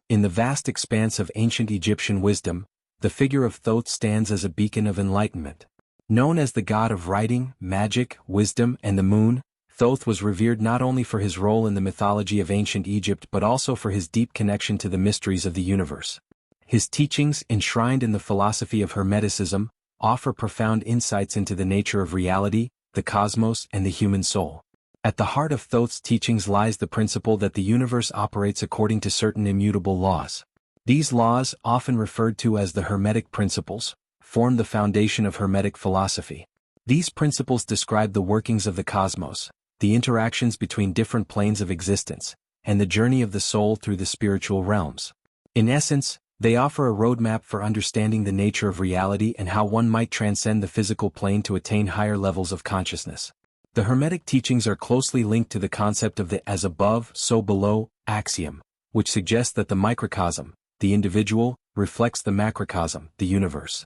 In the vast expanse of ancient Egyptian wisdom, the figure of Thoth stands as a beacon of enlightenment. Known as the god of writing, magic, wisdom, and the moon, Thoth was revered not only for his role in the mythology of ancient Egypt but also for his deep connection to the mysteries of the universe. His teachings, enshrined in the philosophy of Hermeticism, offer profound insights into the nature of reality, the cosmos, and the human soul. At the heart of Thoth's teachings lies the principle that the universe operates according to certain immutable laws. These laws, often referred to as the Hermetic principles, form the foundation of Hermetic philosophy. These principles describe the workings of the cosmos, the interactions between different planes of existence, and the journey of the soul through the spiritual realms. In essence, they offer a roadmap for understanding the nature of reality and how one might transcend the physical plane to attain higher levels of consciousness. The Hermetic teachings are closely linked to the concept of the as above, so below axiom, which suggests that the microcosm, the individual, reflects the macrocosm, the universe.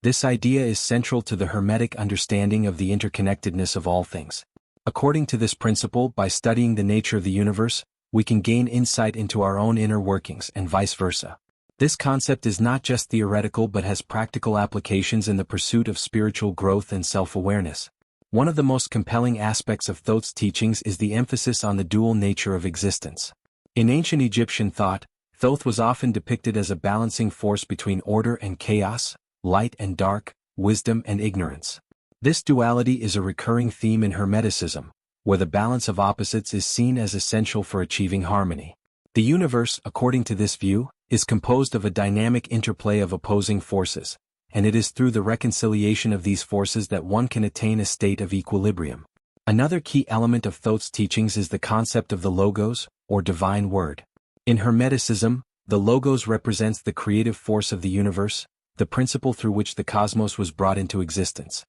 This idea is central to the Hermetic understanding of the interconnectedness of all things. According to this principle, by studying the nature of the universe, we can gain insight into our own inner workings and vice versa. This concept is not just theoretical but has practical applications in the pursuit of spiritual growth and self-awareness. One of the most compelling aspects of Thoth's teachings is the emphasis on the dual nature of existence. In ancient Egyptian thought, Thoth was often depicted as a balancing force between order and chaos, light and dark, wisdom and ignorance. This duality is a recurring theme in Hermeticism, where the balance of opposites is seen as essential for achieving harmony. The universe, according to this view, is composed of a dynamic interplay of opposing forces, and it is through the reconciliation of these forces that one can attain a state of equilibrium. Another key element of Thoth's teachings is the concept of the logos, or divine word. In Hermeticism, the logos represents the creative force of the universe, the principle through which the cosmos was brought into existence.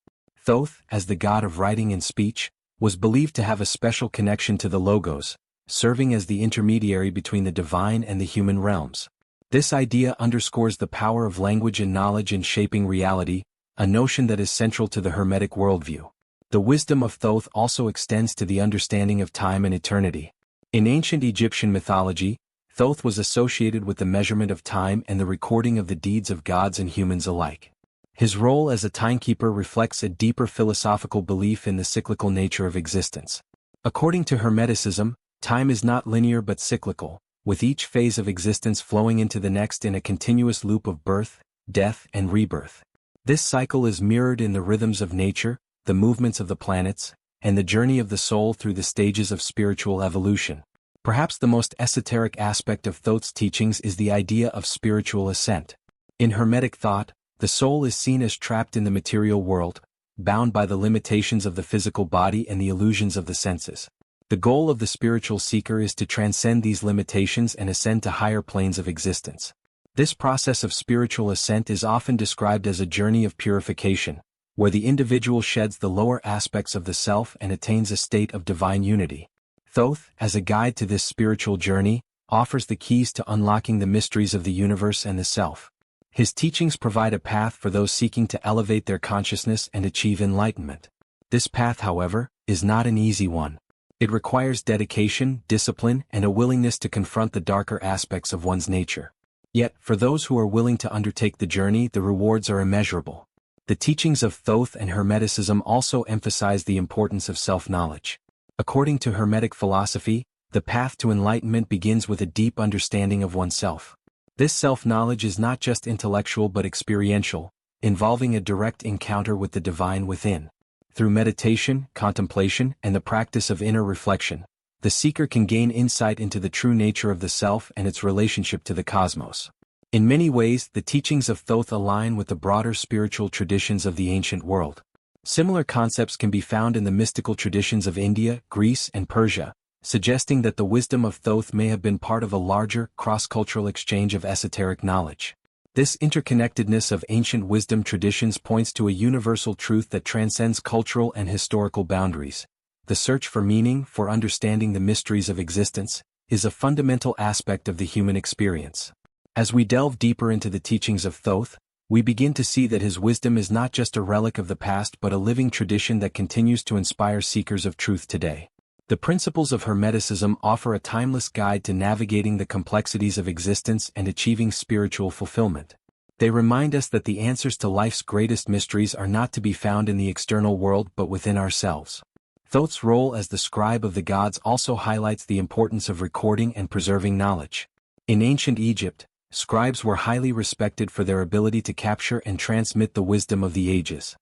Thoth, as the god of writing and speech, was believed to have a special connection to the logos, serving as the intermediary between the divine and the human realms. This idea underscores the power of language and knowledge in shaping reality, a notion that is central to the Hermetic worldview. The wisdom of Thoth also extends to the understanding of time and eternity. In ancient Egyptian mythology, Thoth was associated with the measurement of time and the recording of the deeds of gods and humans alike. His role as a timekeeper reflects a deeper philosophical belief in the cyclical nature of existence. According to Hermeticism, time is not linear but cyclical, with each phase of existence flowing into the next in a continuous loop of birth, death, and rebirth. This cycle is mirrored in the rhythms of nature, the movements of the planets, and the journey of the soul through the stages of spiritual evolution. Perhaps the most esoteric aspect of Thoth's teachings is the idea of spiritual ascent. In Hermetic thought, the soul is seen as trapped in the material world, bound by the limitations of the physical body and the illusions of the senses. The goal of the spiritual seeker is to transcend these limitations and ascend to higher planes of existence. This process of spiritual ascent is often described as a journey of purification, where the individual sheds the lower aspects of the self and attains a state of divine unity. Thoth, as a guide to this spiritual journey, offers the keys to unlocking the mysteries of the universe and the self. His teachings provide a path for those seeking to elevate their consciousness and achieve enlightenment. This path, however, is not an easy one. It requires dedication, discipline, and a willingness to confront the darker aspects of one's nature. Yet, for those who are willing to undertake the journey, the rewards are immeasurable. The teachings of Thoth and Hermeticism also emphasize the importance of self-knowledge. According to Hermetic philosophy, the path to enlightenment begins with a deep understanding of oneself. This self-knowledge is not just intellectual but experiential, involving a direct encounter with the divine within. Through meditation, contemplation, and the practice of inner reflection, the seeker can gain insight into the true nature of the self and its relationship to the cosmos. In many ways, the teachings of Thoth align with the broader spiritual traditions of the ancient world. Similar concepts can be found in the mystical traditions of India, Greece, and Persia, suggesting that the wisdom of Thoth may have been part of a larger, cross-cultural exchange of esoteric knowledge. This interconnectedness of ancient wisdom traditions points to a universal truth that transcends cultural and historical boundaries. The search for meaning, for understanding the mysteries of existence, is a fundamental aspect of the human experience. As we delve deeper into the teachings of Thoth, we begin to see that his wisdom is not just a relic of the past but a living tradition that continues to inspire seekers of truth today. The principles of Hermeticism offer a timeless guide to navigating the complexities of existence and achieving spiritual fulfillment. They remind us that the answers to life's greatest mysteries are not to be found in the external world but within ourselves. Thoth's role as the scribe of the gods also highlights the importance of recording and preserving knowledge. In ancient Egypt, scribes were highly respected for their ability to capture and transmit the wisdom of the ages.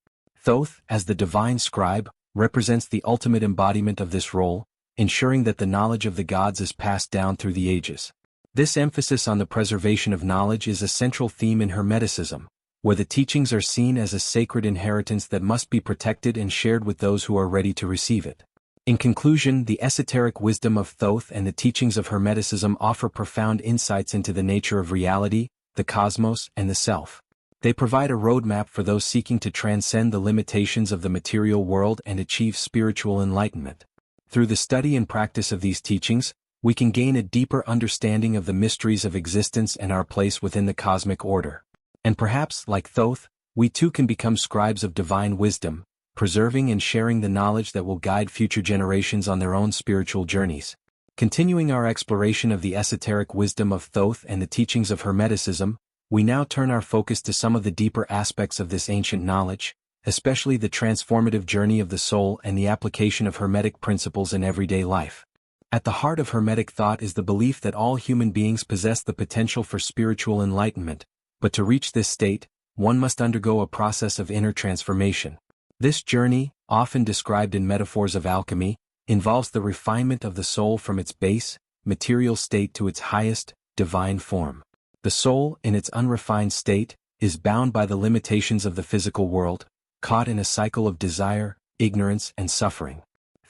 Thoth, as the divine scribe, represents the ultimate embodiment of this role, ensuring that the knowledge of the gods is passed down through the ages. This emphasis on the preservation of knowledge is a central theme in Hermeticism, where the teachings are seen as a sacred inheritance that must be protected and shared with those who are ready to receive it. In conclusion, the esoteric wisdom of Thoth and the teachings of Hermeticism offer profound insights into the nature of reality, the cosmos, and the self. They provide a roadmap for those seeking to transcend the limitations of the material world and achieve spiritual enlightenment. Through the study and practice of these teachings, we can gain a deeper understanding of the mysteries of existence and our place within the cosmic order. And perhaps, like Thoth, we too can become scribes of divine wisdom, preserving and sharing the knowledge that will guide future generations on their own spiritual journeys. Continuing our exploration of the esoteric wisdom of Thoth and the teachings of Hermeticism, we now turn our focus to some of the deeper aspects of this ancient knowledge, especially the transformative journey of the soul and the application of Hermetic principles in everyday life. At the heart of Hermetic thought is the belief that all human beings possess the potential for spiritual enlightenment, but to reach this state, one must undergo a process of inner transformation. This journey, often described in metaphors of alchemy, involves the refinement of the soul from its base, material state to its highest, divine form. The soul, in its unrefined state, is bound by the limitations of the physical world, caught in a cycle of desire, ignorance, and suffering.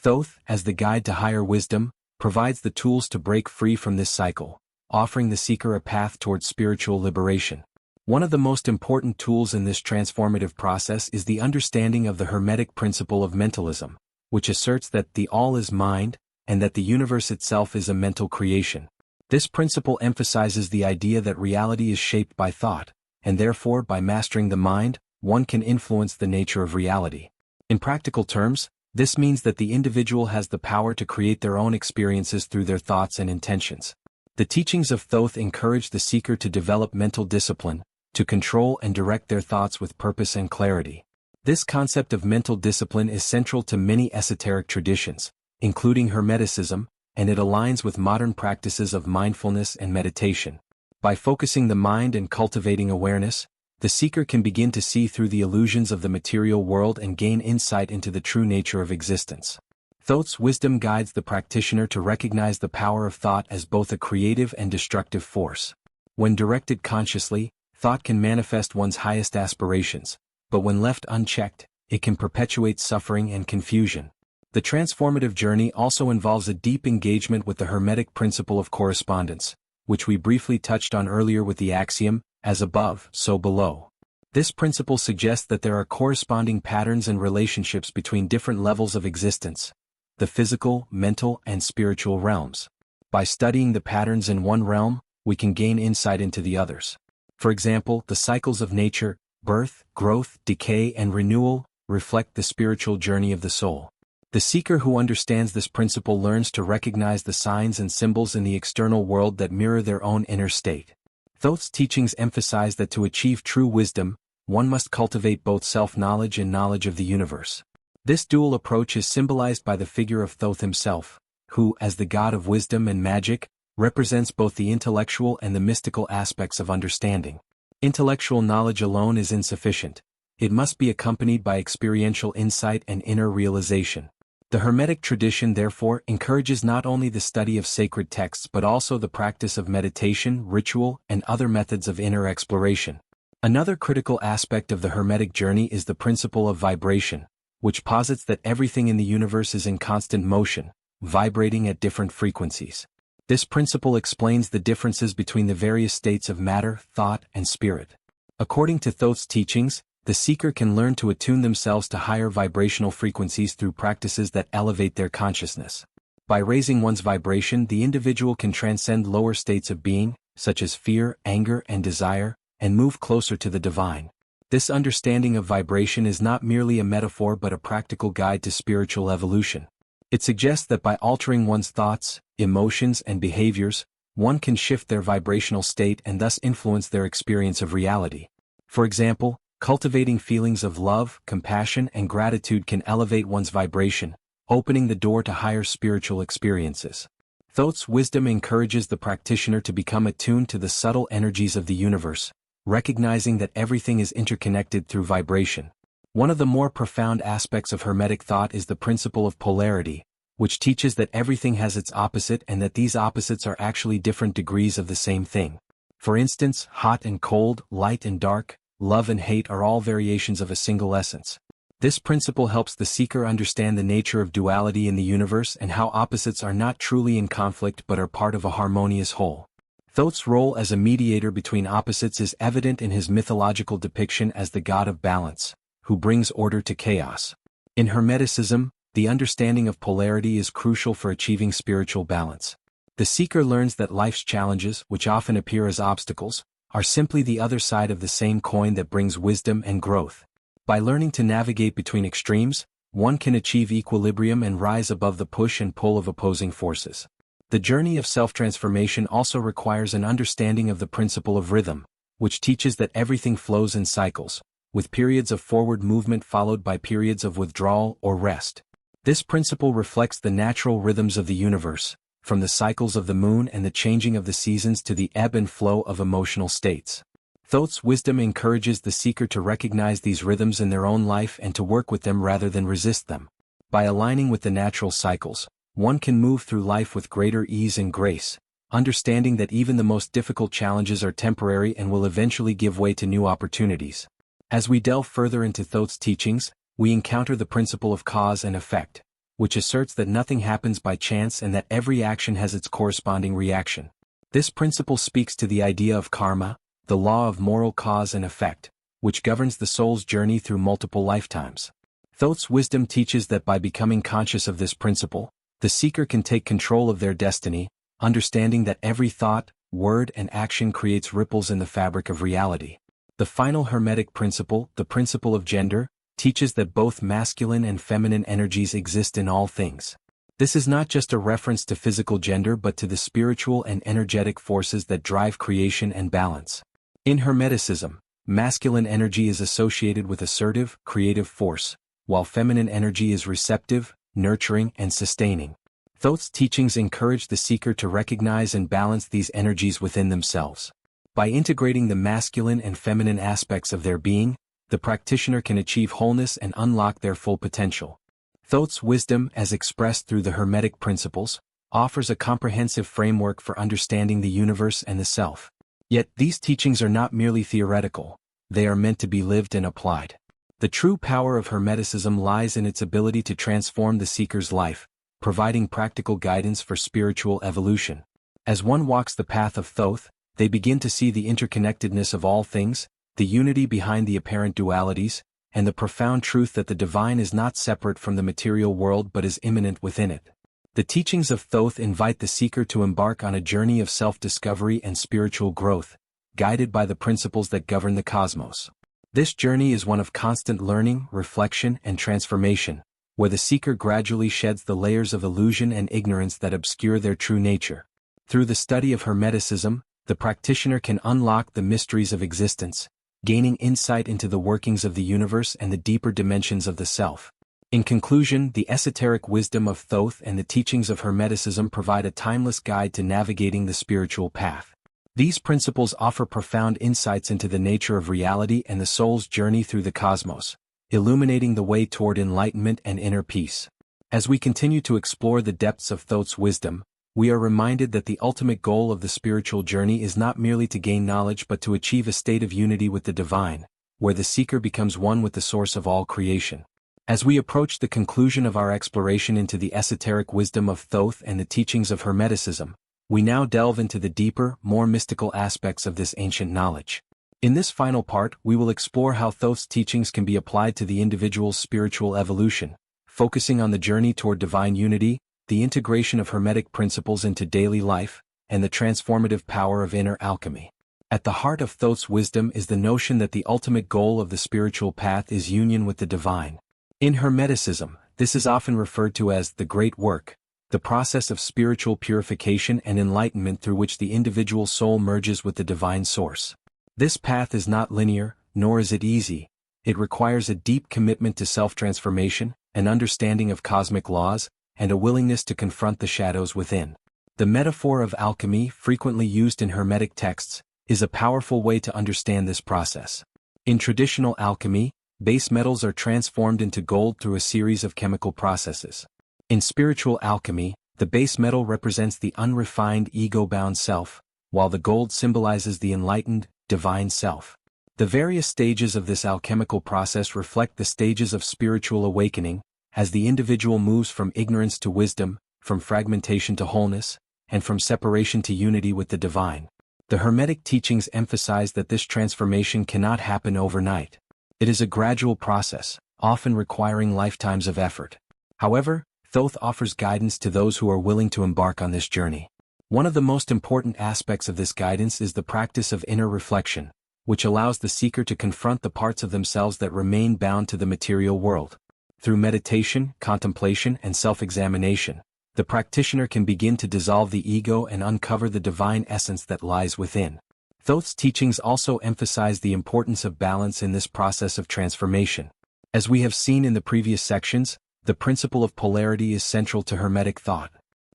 Thoth, as the guide to higher wisdom, provides the tools to break free from this cycle, offering the seeker a path towards spiritual liberation. One of the most important tools in this transformative process is the understanding of the Hermetic principle of mentalism, which asserts that the all is mind, and that the universe itself is a mental creation. This principle emphasizes the idea that reality is shaped by thought, and therefore by mastering the mind, one can influence the nature of reality. In practical terms, this means that the individual has the power to create their own experiences through their thoughts and intentions. The teachings of Thoth encourage the seeker to develop mental discipline, to control and direct their thoughts with purpose and clarity. This concept of mental discipline is central to many esoteric traditions, including Hermeticism, and it aligns with modern practices of mindfulness and meditation. By focusing the mind and cultivating awareness, the seeker can begin to see through the illusions of the material world and gain insight into the true nature of existence. Thoth's wisdom guides the practitioner to recognize the power of thought as both a creative and destructive force. When directed consciously, thought can manifest one's highest aspirations, but when left unchecked, it can perpetuate suffering and confusion. The transformative journey also involves a deep engagement with the Hermetic principle of correspondence, which we briefly touched on earlier with the axiom, as above, so below. This principle suggests that there are corresponding patterns and relationships between different levels of existence, the physical, mental, and spiritual realms. By studying the patterns in one realm, we can gain insight into the others. For example, the cycles of nature, birth, growth, decay, and renewal, reflect the spiritual journey of the soul. The seeker who understands this principle learns to recognize the signs and symbols in the external world that mirror their own inner state. Thoth's teachings emphasize that to achieve true wisdom, one must cultivate both self-knowledge and knowledge of the universe. This dual approach is symbolized by the figure of Thoth himself, who, as the god of wisdom and magic, represents both the intellectual and the mystical aspects of understanding. Intellectual knowledge alone is insufficient. It must be accompanied by experiential insight and inner realization. The Hermetic tradition therefore encourages not only the study of sacred texts but also the practice of meditation, ritual, and other methods of inner exploration. Another critical aspect of the Hermetic journey is the principle of vibration, which posits that everything in the universe is in constant motion, vibrating at different frequencies. This principle explains the differences between the various states of matter, thought, and spirit. According to Thoth's teachings, the seeker can learn to attune themselves to higher vibrational frequencies through practices that elevate their consciousness. By raising one's vibration, the individual can transcend lower states of being, such as fear, anger, and desire, and move closer to the divine. This understanding of vibration is not merely a metaphor but a practical guide to spiritual evolution. It suggests that by altering one's thoughts, emotions, and behaviors, one can shift their vibrational state and thus influence their experience of reality. For example, cultivating feelings of love, compassion, and gratitude can elevate one's vibration, opening the door to higher spiritual experiences. Thoth's wisdom encourages the practitioner to become attuned to the subtle energies of the universe, recognizing that everything is interconnected through vibration. One of the more profound aspects of Hermetic thought is the principle of polarity, which teaches that everything has its opposite and that these opposites are actually different degrees of the same thing. For instance, hot and cold, light and dark, love and hate are all variations of a single essence. This principle helps the seeker understand the nature of duality in the universe and how opposites are not truly in conflict but are part of a harmonious whole. Thoth's role as a mediator between opposites is evident in his mythological depiction as the god of balance, who brings order to chaos. In Hermeticism, the understanding of polarity is crucial for achieving spiritual balance. The seeker learns that life's challenges, which often appear as obstacles, are simply the other side of the same coin that brings wisdom and growth. By learning to navigate between extremes, one can achieve equilibrium and rise above the push and pull of opposing forces. The journey of self-transformation also requires an understanding of the principle of rhythm, which teaches that everything flows in cycles, with periods of forward movement followed by periods of withdrawal or rest. This principle reflects the natural rhythms of the universe, from the cycles of the moon and the changing of the seasons to the ebb and flow of emotional states. Thoth's wisdom encourages the seeker to recognize these rhythms in their own life and to work with them rather than resist them. By aligning with the natural cycles, one can move through life with greater ease and grace, understanding that even the most difficult challenges are temporary and will eventually give way to new opportunities. As we delve further into Thoth's teachings, we encounter the principle of cause and effect, which asserts that nothing happens by chance and that every action has its corresponding reaction. This principle speaks to the idea of karma, the law of moral cause and effect, which governs the soul's journey through multiple lifetimes. Thoth's wisdom teaches that by becoming conscious of this principle, the seeker can take control of their destiny, understanding that every thought, word, and action creates ripples in the fabric of reality. The final Hermetic principle, the principle of gender, teaches that both masculine and feminine energies exist in all things. This is not just a reference to physical gender but to the spiritual and energetic forces that drive creation and balance. In Hermeticism, masculine energy is associated with assertive, creative force, while feminine energy is receptive, nurturing, and sustaining. Thoth's teachings encourage the seeker to recognize and balance these energies within themselves. By integrating the masculine and feminine aspects of their being, the practitioner can achieve wholeness and unlock their full potential. Thoth's wisdom, as expressed through the Hermetic principles, offers a comprehensive framework for understanding the universe and the self. Yet these teachings are not merely theoretical, they are meant to be lived and applied. The true power of Hermeticism lies in its ability to transform the seeker's life, providing practical guidance for spiritual evolution. As one walks the path of Thoth, they begin to see the interconnectedness of all things, the unity behind the apparent dualities, and the profound truth that the divine is not separate from the material world but is immanent within it. The teachings of Thoth invite the seeker to embark on a journey of self-discovery and spiritual growth, guided by the principles that govern the cosmos. This journey is one of constant learning, reflection, and transformation, where the seeker gradually sheds the layers of illusion and ignorance that obscure their true nature. Through the study of Hermeticism, the practitioner can unlock the mysteries of existence, gaining insight into the workings of the universe and the deeper dimensions of the self. In conclusion, the esoteric wisdom of Thoth and the teachings of Hermeticism provide a timeless guide to navigating the spiritual path. These principles offer profound insights into the nature of reality and the soul's journey through the cosmos, illuminating the way toward enlightenment and inner peace. As we continue to explore the depths of Thoth's wisdom, we are reminded that the ultimate goal of the spiritual journey is not merely to gain knowledge but to achieve a state of unity with the divine, where the seeker becomes one with the source of all creation. As we approach the conclusion of our exploration into the esoteric wisdom of Thoth and the teachings of Hermeticism, we now delve into the deeper, more mystical aspects of this ancient knowledge. In this final part, we will explore how Thoth's teachings can be applied to the individual's spiritual evolution, focusing on the journey toward divine unity, the integration of Hermetic principles into daily life, and the transformative power of inner alchemy. At the heart of Thoth's wisdom is the notion that the ultimate goal of the spiritual path is union with the divine. In Hermeticism, This is often referred to as the Great Work, the process of spiritual purification and enlightenment through which the individual soul merges with the divine source. This path is not linear, nor is it easy. It requires a deep commitment to self-transformation, an understanding of cosmic laws, and a willingness to confront the shadows within. The metaphor of alchemy, frequently used in Hermetic texts, is a powerful way to understand this process. In traditional alchemy, base metals are transformed into gold through a series of chemical processes. In spiritual alchemy, the base metal represents the unrefined ego-bound self, while the gold symbolizes the enlightened, divine self. The various stages of this alchemical process reflect the stages of spiritual awakening, as the individual moves from ignorance to wisdom, from fragmentation to wholeness, and from separation to unity with the divine. The Hermetic teachings emphasize that this transformation cannot happen overnight. It is a gradual process, often requiring lifetimes of effort. However, Thoth offers guidance to those who are willing to embark on this journey. One of the most important aspects of this guidance is the practice of inner reflection, which allows the seeker to confront the parts of themselves that remain bound to the material world. Through meditation, contemplation, and self-examination, the practitioner can begin to dissolve the ego and uncover the divine essence that lies within. Thoth's teachings also emphasize the importance of balance in this process of transformation. As we have seen in the previous sections, the principle of polarity is central to Hermetic thought.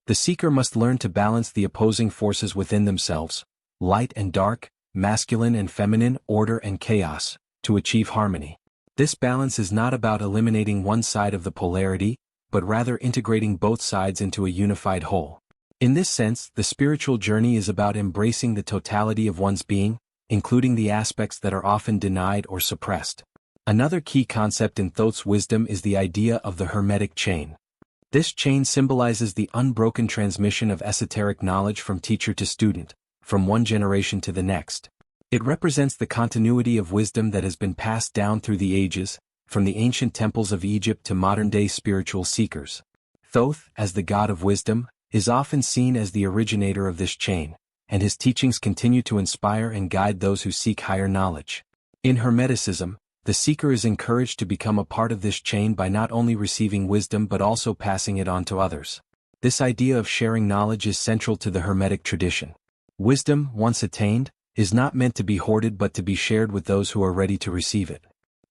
The seeker must learn to balance the opposing forces within themselves, light and dark, masculine and feminine, order and chaos, to achieve harmony. This balance is not about eliminating one side of the polarity, but rather integrating both sides into a unified whole. In this sense, the spiritual journey is about embracing the totality of one's being, including the aspects that are often denied or suppressed. Another key concept in Thoth's wisdom is the idea of the Hermetic chain. This chain symbolizes the unbroken transmission of esoteric knowledge from teacher to student, from one generation to the next. It represents the continuity of wisdom that has been passed down through the ages, from the ancient temples of Egypt to modern-day spiritual seekers. Thoth, as the god of wisdom, is often seen as the originator of this chain, and his teachings continue to inspire and guide those who seek higher knowledge. In Hermeticism, the seeker is encouraged to become a part of this chain by not only receiving wisdom but also passing it on to others. This idea of sharing knowledge is central to the Hermetic tradition. Wisdom, once attained, is not meant to be hoarded but to be shared with those who are ready to receive it.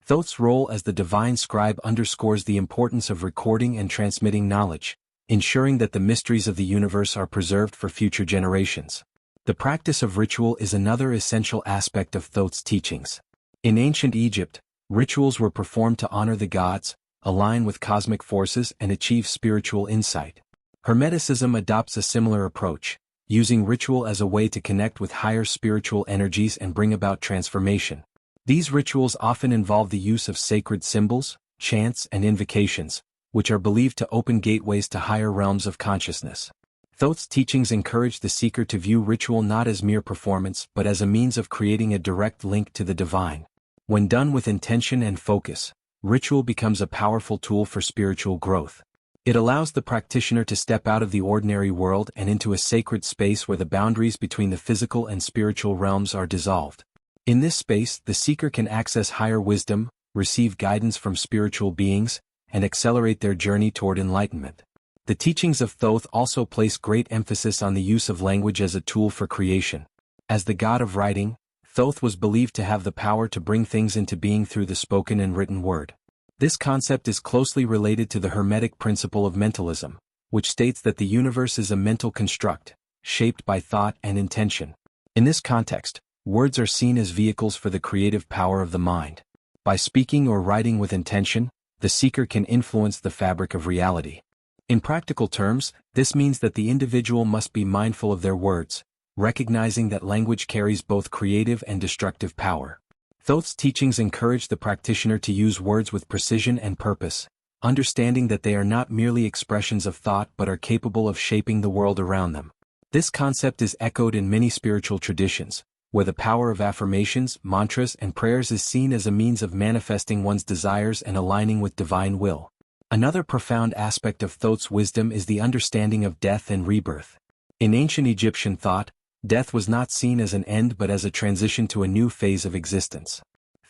Thoth's role as the divine scribe underscores the importance of recording and transmitting knowledge, ensuring that the mysteries of the universe are preserved for future generations. The practice of ritual is another essential aspect of Thoth's teachings. In ancient Egypt, rituals were performed to honor the gods, align with cosmic forces, and achieve spiritual insight. Hermeticism adopts a similar approach, using ritual as a way to connect with higher spiritual energies and bring about transformation. These rituals often involve the use of sacred symbols, chants, and invocations, which are believed to open gateways to higher realms of consciousness. Thoth's teachings encourage the seeker to view ritual not as mere performance but as a means of creating a direct link to the divine. When done with intention and focus, ritual becomes a powerful tool for spiritual growth. It allows the practitioner to step out of the ordinary world and into a sacred space where the boundaries between the physical and spiritual realms are dissolved. In this space, the seeker can access higher wisdom, receive guidance from spiritual beings, and accelerate their journey toward enlightenment. The teachings of Thoth also place great emphasis on the use of language as a tool for creation. As the god of writing, Thoth was believed to have the power to bring things into being through the spoken and written word. This concept is closely related to the Hermetic principle of mentalism, which states that the universe is a mental construct, shaped by thought and intention. In this context, words are seen as vehicles for the creative power of the mind. By speaking or writing with intention, the seeker can influence the fabric of reality. In practical terms, this means that the individual must be mindful of their words, recognizing that language carries both creative and destructive power. Thoth's teachings encourage the practitioner to use words with precision and purpose, understanding that they are not merely expressions of thought but are capable of shaping the world around them. This concept is echoed in many spiritual traditions, where the power of affirmations, mantras, and prayers is seen as a means of manifesting one's desires and aligning with divine will. Another profound aspect of Thoth's wisdom is the understanding of death and rebirth. In ancient Egyptian thought, death was not seen as an end but as a transition to a new phase of existence.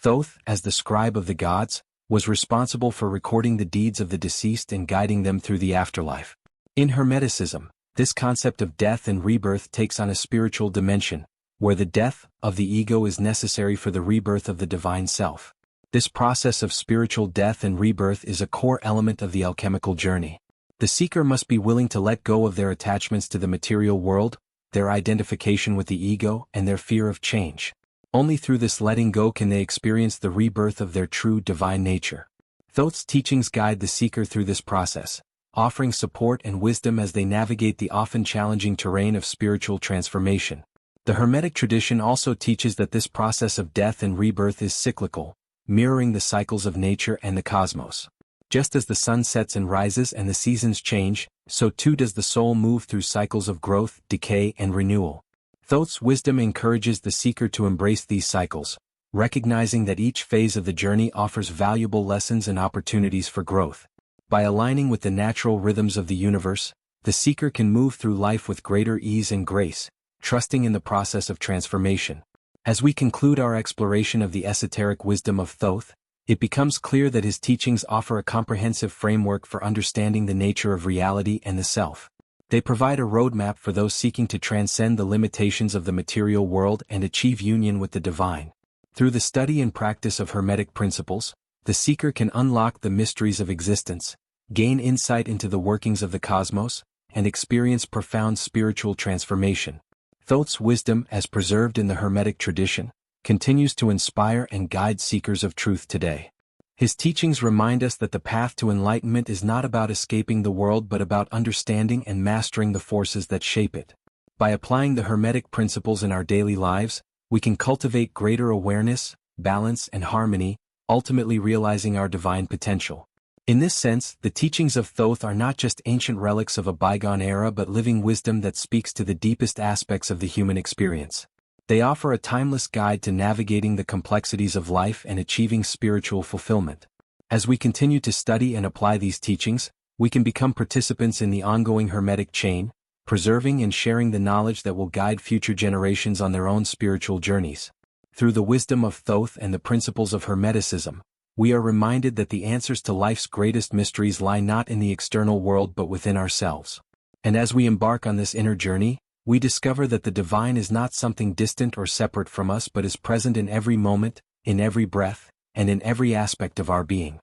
Thoth, as the scribe of the gods, was responsible for recording the deeds of the deceased and guiding them through the afterlife. In Hermeticism, this concept of death and rebirth takes on a spiritual dimension, where the death of the ego is necessary for the rebirth of the divine self. This process of spiritual death and rebirth is a core element of the alchemical journey. The seeker must be willing to let go of their attachments to the material world, their identification with the ego, and their fear of change. Only through this letting go can they experience the rebirth of their true divine nature. Thoth's teachings guide the seeker through this process, offering support and wisdom as they navigate the often challenging terrain of spiritual transformation. The Hermetic tradition also teaches that this process of death and rebirth is cyclical, mirroring the cycles of nature and the cosmos. Just as the sun sets and rises and the seasons change, so too does the soul move through cycles of growth, decay, and renewal. Thoth's wisdom encourages the seeker to embrace these cycles, recognizing that each phase of the journey offers valuable lessons and opportunities for growth. By aligning with the natural rhythms of the universe, the seeker can move through life with greater ease and grace, trusting in the process of transformation. As we conclude our exploration of the esoteric wisdom of Thoth, it becomes clear that his teachings offer a comprehensive framework for understanding the nature of reality and the self. They provide a roadmap for those seeking to transcend the limitations of the material world and achieve union with the divine. Through the study and practice of Hermetic principles, the seeker can unlock the mysteries of existence, gain insight into the workings of the cosmos, and experience profound spiritual transformation. Thoth's wisdom, as preserved in the Hermetic tradition, continues to inspire and guide seekers of truth today. His teachings remind us that the path to enlightenment is not about escaping the world but about understanding and mastering the forces that shape it. By applying the Hermetic principles in our daily lives, we can cultivate greater awareness, balance, and harmony, ultimately realizing our divine potential. In this sense, the teachings of Thoth are not just ancient relics of a bygone era but living wisdom that speaks to the deepest aspects of the human experience. They offer a timeless guide to navigating the complexities of life and achieving spiritual fulfillment. As we continue to study and apply these teachings, we can become participants in the ongoing Hermetic chain, preserving and sharing the knowledge that will guide future generations on their own spiritual journeys. Through the wisdom of Thoth and the principles of Hermeticism, we are reminded that the answers to life's greatest mysteries lie not in the external world but within ourselves. And as we embark on this inner journey, we discover that the divine is not something distant or separate from us but is present in every moment, in every breath, and in every aspect of our being.